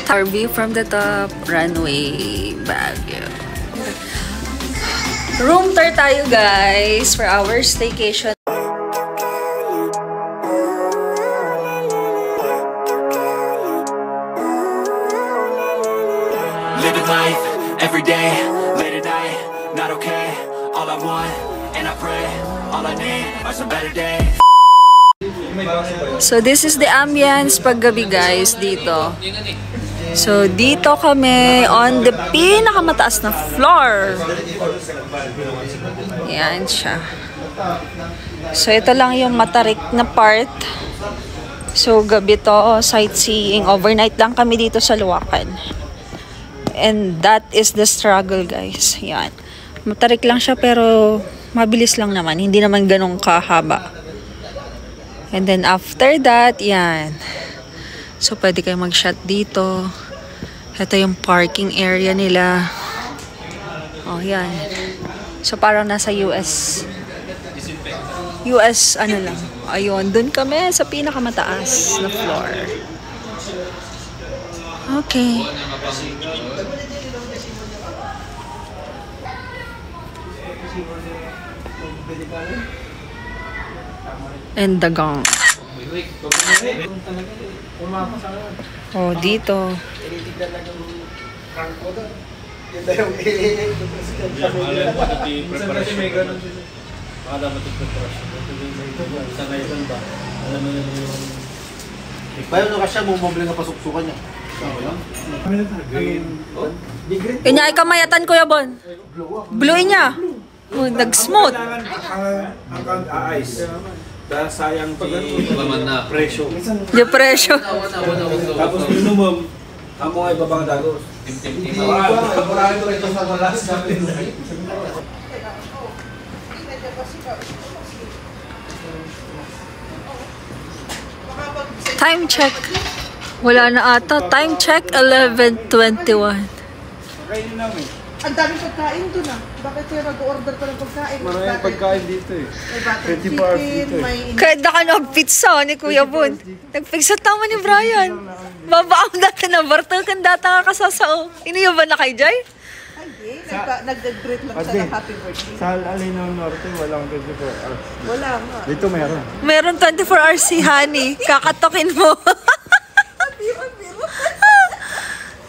Our view from the top, runway, Baguio. Room tour tayo guys for our staycation. Living life every day, late at night, not okay. All I want, and I pray, all I need are some better days. So this is the ambience paggabi guys dito. So dito kami on the pinakamataas na floor. Yan siya. So ito lang yung matarik na part. So gabi to, sightseeing. Overnight lang kami dito sa Luwakan. And that is the struggle guys. Yan. Matarik lang siya pero mabilis lang naman. Hindi naman ganun kahaba. And then after that, yan. So pwede kayo mag-shot dito. Ito yung parking area nila. Oh, yan. So parang nasa US ano lang. Ayun, dun kami sa pinakamataas na floor. Okay. And the gong. Oh, dito. Bayo na siya, bumabli nga pasuksukan niya. Kanya ay kamayatan Kuya Bon. Bluein niya. Oh, nag-smooth. Ang ice. Dahil sayang di presyo. Di presyo. Tapos minimum, ako ay babang dagos. Time check. Wala na ata. Time check 11:21. Ang daming pagkain doon ah. Bakit kayo nag-order pa ng pagkain? Maraming pagkain dito eh. May 24 hours dito eh. Kahit na ka nag-pizza ni Kuya Bon. Nag-pizza tama ni Brian. Babaam dati na bartal kang data ka kasasao. Iniyo ba na kay Jai? Hindi. Nag-greet lang siya ng happy birthday. Sa Alinaw Norte, walang 24 hours. Wala nga. Dito meron. Meron 24 hours si Honey. Kakatokin mo.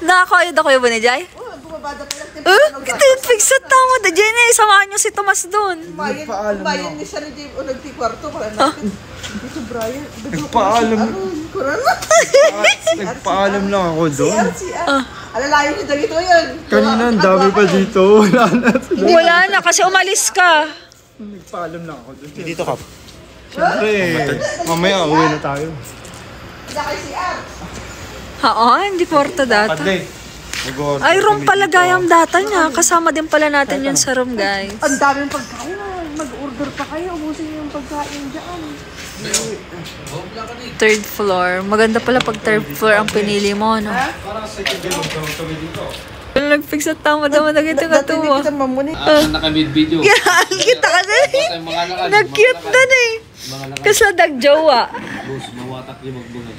Nakakayod ako yung ni Jai? Bumabada pa lang. Ito yung pizza tama. Diyan na samahan nyo si Tomas doon. Bayan ni siya ni Jay o nagti-kwarto para natin. Dito Brian. Nagpaalam. Nagpaalam lang ako doon. Alalayo niyo dito yun. Kanina ang dami pa dito. Wala na. Wala na kasi umalis ka. Nagpaalam lang ako doon. Dito ka. Siyempre, mamaya uwi na tayo. Wala kay CR. Oo, hindi porta data. Padle. Ay, room pala gayang data niya. Kasama din pala natin yun sa room, guys. Ang daming pagkain. Mag-order pa kayo. Ubusin yung pagkain dyan. Third floor. Maganda pala pag third floor ang pinili mo, no? Nag-fix at tama naman na kita nga tuwa. Naka-mid-video. Yan, kita ka na eh. Nag-cute na eh. Kasi nag-jowa. Boss, mawatak yung magbungay.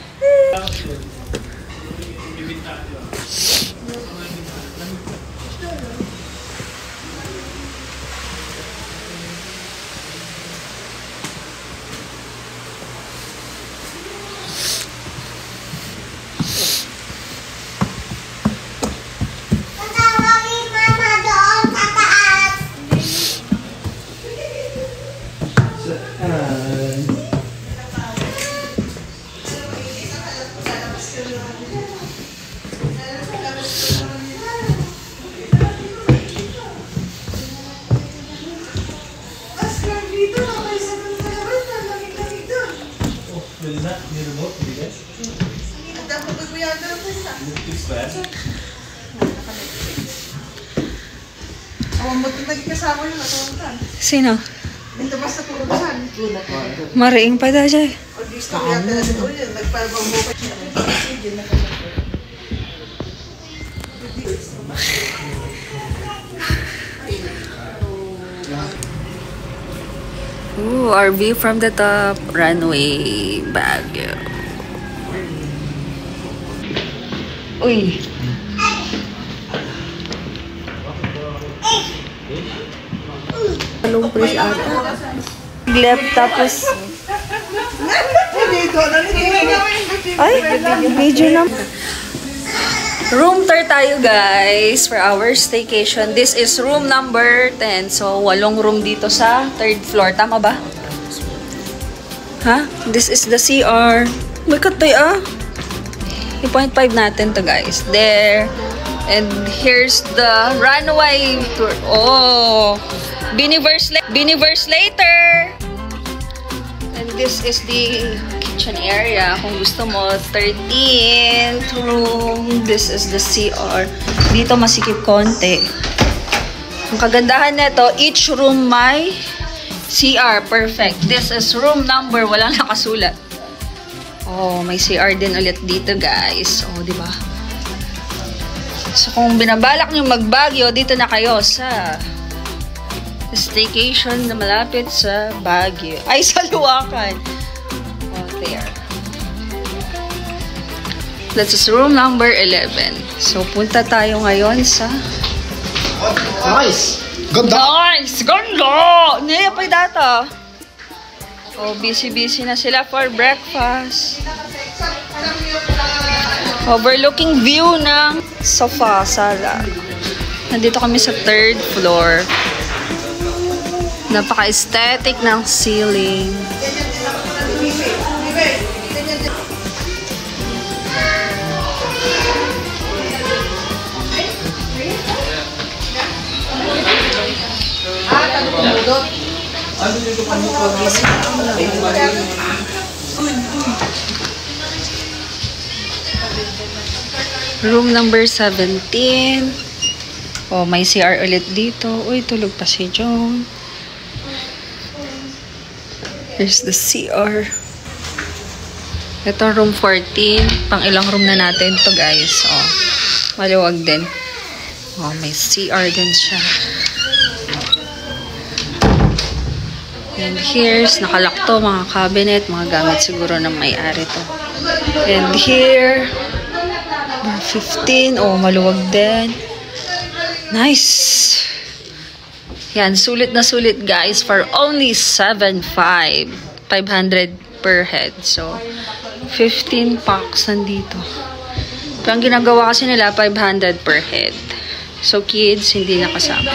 Sino? Dito ba sa turusan? Mariing pa da siya. O gusto ko yata na dito yun. Nagpalabang mo pa siya. Ooh, our view from the top. Runway Baguio. Uy. Long press ata. Left tapos... Ay, video na. Room tour tayo guys for our staycation. This is room number 10. So, 8 room dito sa 3rd floor. Tama ba? Ha? This is the CR. May katay ah. 3.5 natin to guys. There. And here's the runway tour. Oh! Biniverse later! And this is the kitchen area. Kung gusto mo, 13th room. This is the CR. Dito masikip konti. Ang kagandahan nito, each room may CR. Perfect. This is room number. Walang nakasulat. Oh, may CR din ulit dito, guys. Oh, di ba? So, kung binabalak nyo mag-Baguio, dito na kayo sa staycation na malapit sa Baguio. Ay, sa Luwakan. Oh, there. This is room number 11. So, punta tayo ngayon sa... Nice! Ganda! Nice! Ganda! Naya pa data. Oh, busy-busy na sila for breakfast. Overlooking view ng sofa sala. Nandito kami sa 3rd floor. Napaka-aesthetic ng ceiling. Room number 17. Oh, may CR ulit dito. Uy, tulog pa si John. Here's the CR. Ito, room 14. Pang ilang room na natin to guys. Oh, maluwag din. Oh, may CR din siya. And here's, nakalak to, mga cabinet, mga gamit siguro ng may-ari to. And here, number 15. Oh, maluwag din. Nice! Yan, sulit na sulit guys for only 7,500 per head. So, 15 packs nandito. Pero ang ginagawa kasi nila, 500 per head. So, kids, hindi nakasama.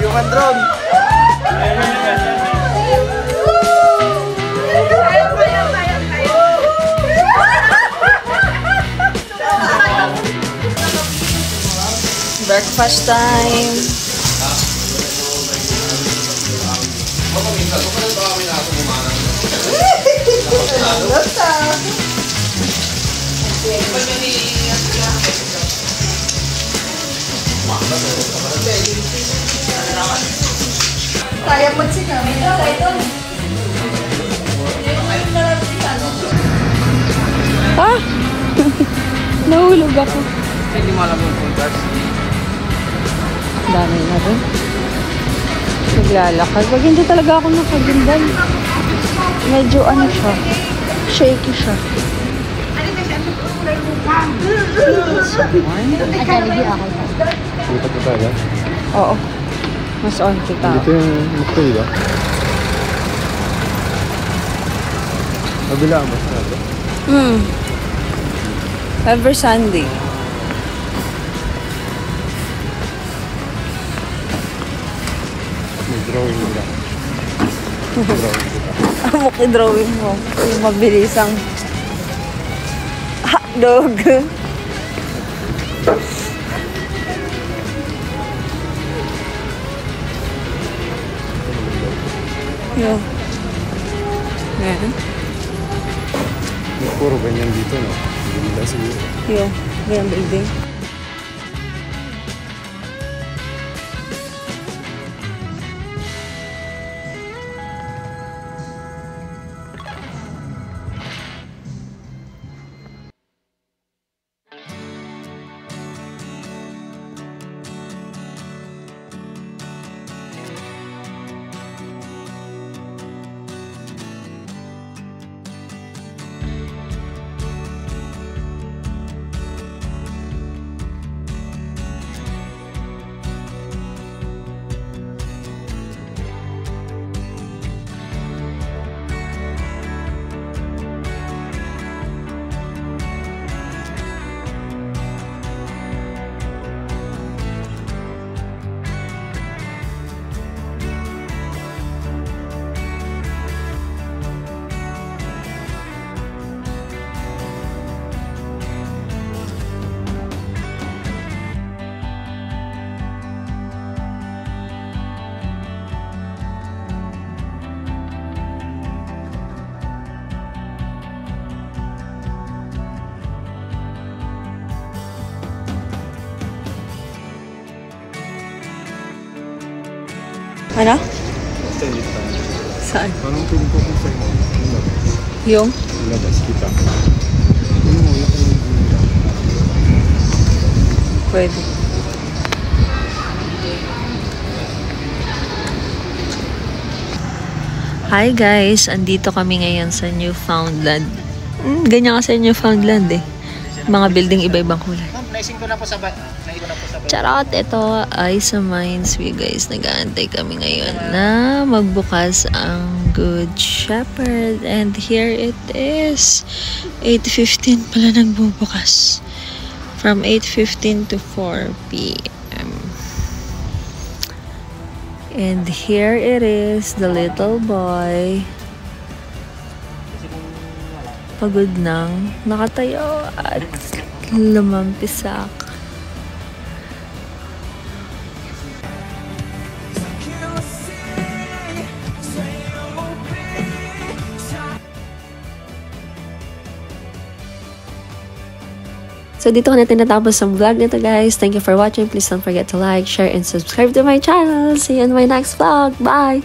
Human drone! Breakfast time. Kaya mo siya. Ah! Nahulog ako. Hindi mo alam yung puntas. Dami na rin. Naglalakad. Wag hindi talaga ako nakagindan. Medyo ano siya. Shaky siya. Lipat na tayo. Oo. Mas on kita. Dito yung mukto, di ba? Mabila mo sa natin. Every Sunday. May drawing nila. Amok i-drawing mo. Yung mabilisang hotdog. Yo. Yan. Puro ganyan dito, no? Ganda siguro. Yung, yung building. Ano? Basta dito tayo. Saan? Parang piling ko kung sa'yo. Yung? Labas kita. Ano mo, yung Pwede. Hi guys! Andito kami ngayon sa Newfoundland. Ganyan kasi Newfoundland eh. Mga building iba-ibang kulay. Naising ko na po sa Charot! Ito ay sa Mindsview guys. Nag-aantay kami ngayon na magbukas ang Good Shepherd. And here it is. 8:15 pala nagbubukas. From 8:15 to 4 p.m. And here it is, the little boy. Pagod nang nakatayo at lumampisak. So, dito ko na tinatapos ang vlog nito guys. Thank you for watching. Please don't forget to like, share, and subscribe to my channel. See you in my next vlog. Bye!